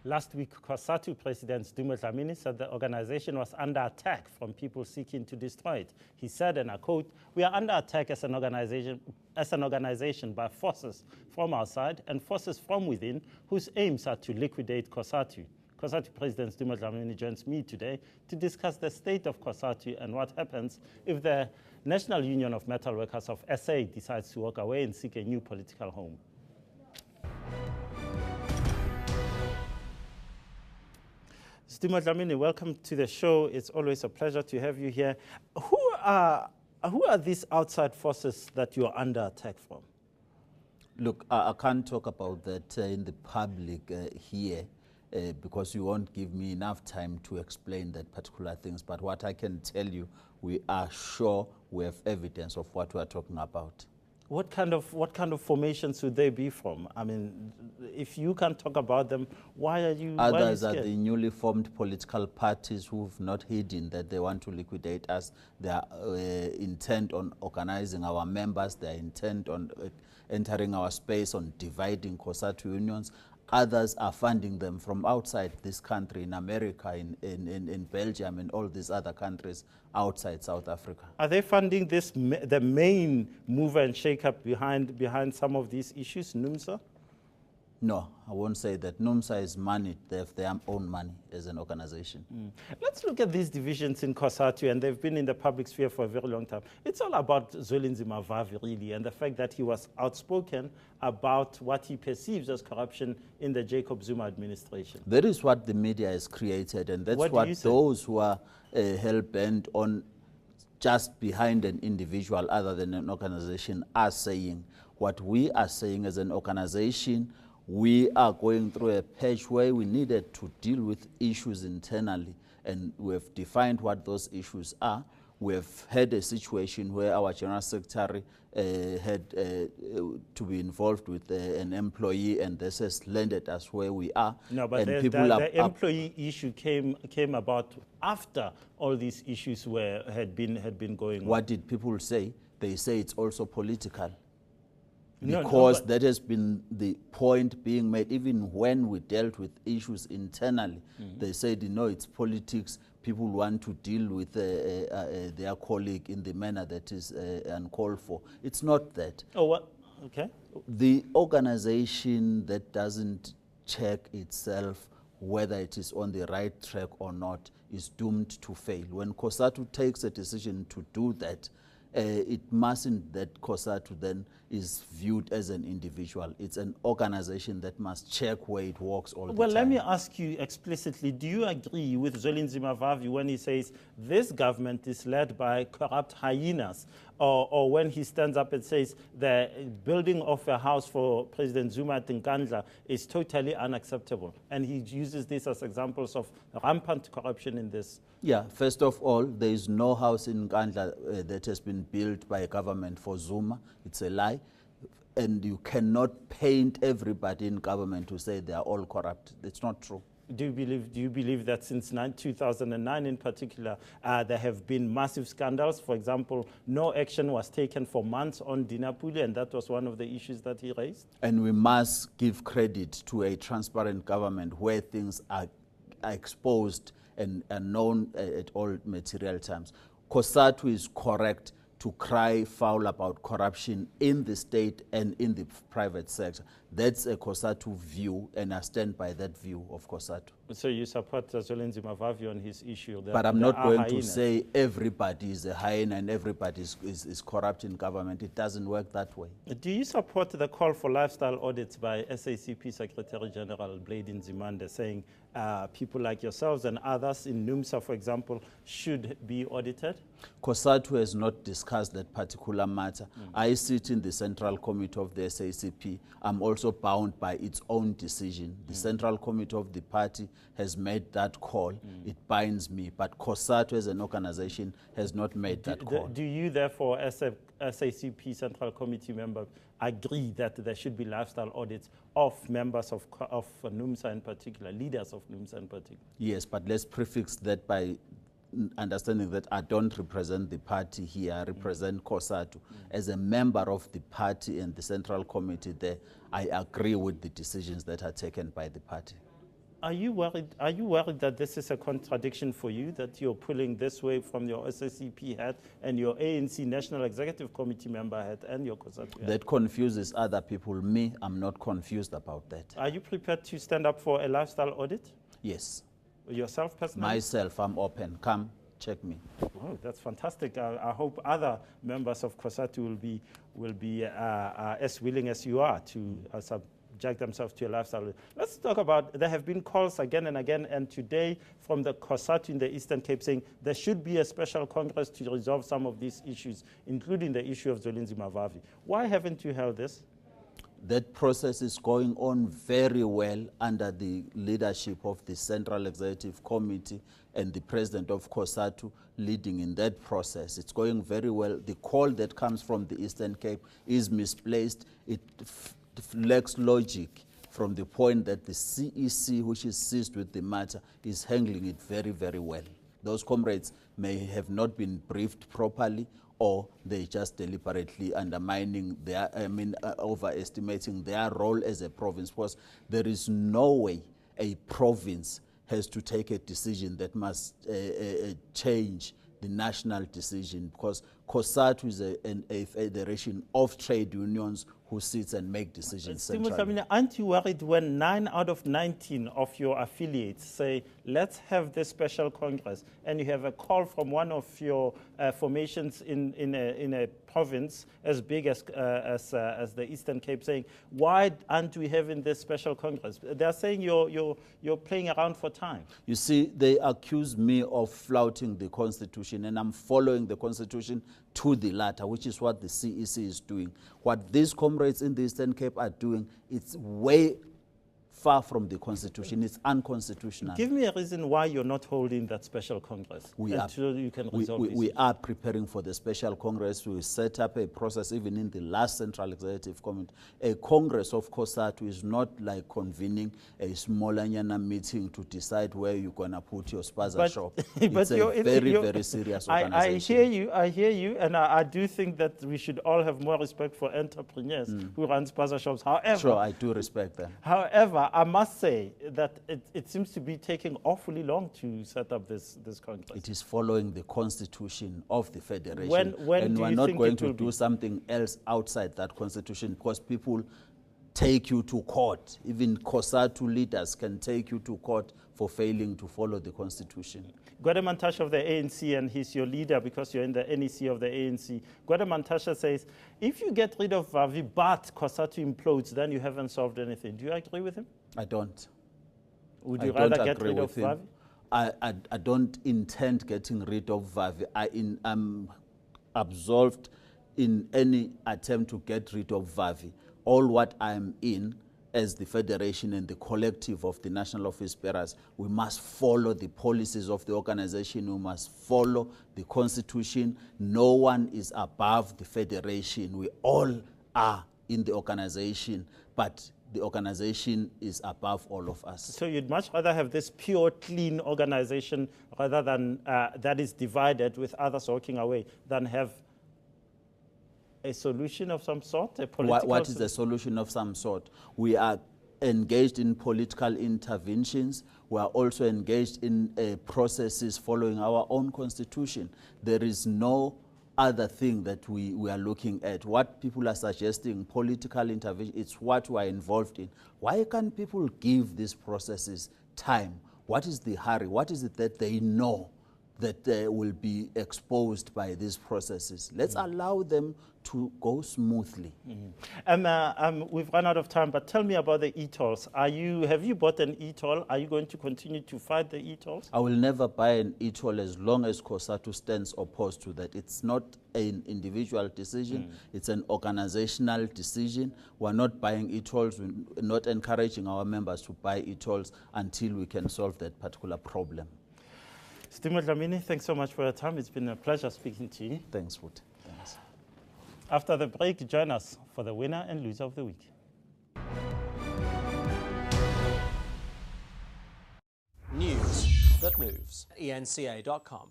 Last week, COSATU President Sdumo Dlamini said the organization was under attack from people seeking to destroy it. He said, and I quote, "We are under attack as an organization by forces from outside and forces from within whose aims are to liquidate COSATU." COSATU President Sdumo Dlamini joins me today to discuss the state of COSATU and what happens if the National Union of Metal Workers of SA decides to walk away and seek a new political home. Sdumo Dlamini, welcome to the show. It's always a pleasure to have you here. Who are these outside forces that you're under attack from? Look, I can't talk about that in the public here because you won't give me enough time to explain that particular things. But what I can tell you, we are sure we have evidence of what we are talking about. What kind of formations would they be from? I mean, if you can't talk about them, why are you? Others are the newly formed political parties who've not hidden that they want to liquidate us. They are intent on organizing our members. They are intent on entering our space, on dividing COSATU unions. Others are funding them from outside this country, in America, in Belgium, and all these other countries outside South Africa. Are they funding this, the main mover and shaker behind some of these issues, NUMSA? No, I won't say that. NUMSA is money. They have their own money as an organization. Let's look at these divisions in COSATU, and they've been in the public sphere for a very long time. It's all about Zwelinzima Vavi, really, and the fact that he was outspoken about what he perceives as corruption in the Jacob Zuma administration. That is what the media has created, and that's what those who are hell-bent on just behind an individual other than an organization are saying. What we are saying as an organization, we are going through a patch where we needed to deal with issues internally, and we have defined what those issues are. We have had a situation where our General Secretary had to be involved with an employee, and this has landed us where we are. No, but the employee issue came about after all these issues had been going on. What did people say? They say it's also political. Because that has been the point being made. Even when we dealt with issues internally, they said, it's politics. People want to deal with their colleague in the manner that is uncalled for. It's not that. Oh, what? Okay. The organization that doesn't check itself whether it is on the right track or not is doomed to fail. When COSATU takes a decision to do that, it mustn't that COSATU then is viewed as an individual. It's an organization that must check where it works all the time. Well, let me ask you explicitly, do you agree with Zwelinzima Vavi when he says this government is led by corrupt hyenas? Or when he stands up and says the building of a house for President Zuma at Nkandla is totally unacceptable. And he uses this as examples of rampant corruption in this. Yeah, first of all, there is no house in Nkandla that has been built by a government for Zuma. It's a lie. And you cannot paint everybody in government to say they are all corrupt. It's not true. Do you believe that since 2009 in particular, there have been massive scandals? For example, no action was taken for months on Dinapuli, and that was one of the issues that he raised? And we must give credit to a transparent government where things are exposed and are known at all material times. COSATU is correct to cry foul about corruption in the state and in the private sector. That's a COSATU view, and I stand by that view of COSATU. So you support Zwelinzima Vavi on his issue? But I'm not going to say everybody is a hyena and everybody is corrupt in government. It doesn't work that way. Do you support the call for lifestyle audits by SACP Secretary General Blade Nzimande, saying people like yourselves and others in NUMSA, for example, should be audited? COSATU has not discussed that particular matter. I sit in the Central Committee of the SACP. I'm also bound by its own decision. The Central Committee of the party has made that call. It binds me. But COSATU as an organization has not made that call. Do you therefore, as a SACP Central Committee member, agree that there should be lifestyle audits of members of NUMSA in particular, leaders of NUMSA in particular? Yes, but let's prefix that by understanding that I don't represent the party here, I represent COSATU. As a member of the party and the Central Committee there, I agree with the decisions that are taken by the party. Are you worried that this is a contradiction for you, that you're pulling this way from your SACP hat and your ANC National Executive Committee member hat and your COSATU hat? That confuses other people. Me, I'm not confused about that. Are you prepared to stand up for a lifestyle audit? Yes. Yourself personally? Myself, I'm open. Come, check me. Oh, that's fantastic. I hope other members of COSATU will be as willing as you are to subject themselves to a lifestyle. Let's talk about, there have been calls again and again, and today from the COSATU in the Eastern Cape saying there should be a special Congress to resolve some of these issues, including the issue of Zwelinzima Mavavi. Why haven't you held this? That process is going on very well under the leadership of the Central Executive Committee and the President of COSATU leading in that process. It's going very well. The call that comes from the Eastern Cape is misplaced. It lacks logic from the point that the CEC, which is seized with the matter, is handling it very, very well. Those comrades may have not been briefed properly, or they just deliberately undermining their, overestimating their role as a province, because there is no way a province has to take a decision that must change the national decision, because COSATU is a federation of trade unions who sits and make decisions centrally. Aren't you worried when 9 out of 19 of your affiliates say, let's have this special Congress, and you have a call from one of your formations in a province as big as the Eastern Cape saying, why aren't we having this special Congress? They're saying you're playing around for time. You see, they accuse me of flouting the Constitution, and I'm following the Constitution to the latter, which is what the CEC is doing. What these comrades in the Eastern Cape are doing, it's way far from the Constitution. It's unconstitutional. Give me a reason why you're not holding that special Congress until you can resolve this. We are preparing for the special Congress. We set up a process even in the last Central Executive Committee. A Congress of COSATU is not like convening a small meeting to decide where you're going to put your spaza shop. It's a very serious organization. I hear you, and I do think that we should all have more respect for entrepreneurs who run spaza shops. However, sure, I do respect them. However, I must say that it seems to be taking awfully long to set up this Congress. It is following the Constitution of the Federation. When and do we're you not think going it to will do be? something else outside that Constitution, because people take you to court. Even COSATU leaders can take you to court for failing to follow the Constitution. Gwede Mantashe of the ANC, and he's your leader because you're in the NEC of the ANC. Gwede Mantashe says, if you get rid of Vavi but COSATU implodes, then you haven't solved anything. Do you agree with him? I don't. Would you rather get rid of Vavi? I don't intend getting rid of Vavi. I'm absolved in any attempt to get rid of Vavi. All what I'm in as the federation and the collective of the national office bearers, we must follow the policies of the organization. We must follow the Constitution. No one is above the federation. We all are in the organization, but the organization is above all of us. So you'd much rather have this pure, clean organization rather than that is divided with others walking away, than have a solution of some sort, a political What is a solution of some sort? We are engaged in political interventions. We are also engaged in processes following our own constitution. There is no other thing that we are looking at. What people are suggesting, political intervention, it's what we are involved in. Why can't people give these processes time? What is the hurry? What is it that they know that will be exposed by these processes? Let's allow them to go smoothly. We've run out of time, but tell me about the e-tolls. Have you bought an e-toll? Are you going to continue to fight the e-tolls? I will never buy an e-toll as long as COSATU stands opposed to that. It's not an individual decision, it's an organizational decision. We're not buying e-tolls, we're not encouraging our members to buy e-tolls until we can solve that particular problem. Sdumo Dlamini, thanks so much for your time. It's been a pleasure speaking to you. Thanks, Wood. Thanks. After the break, join us for the winner and loser of the week. News that moves. eNCA.com.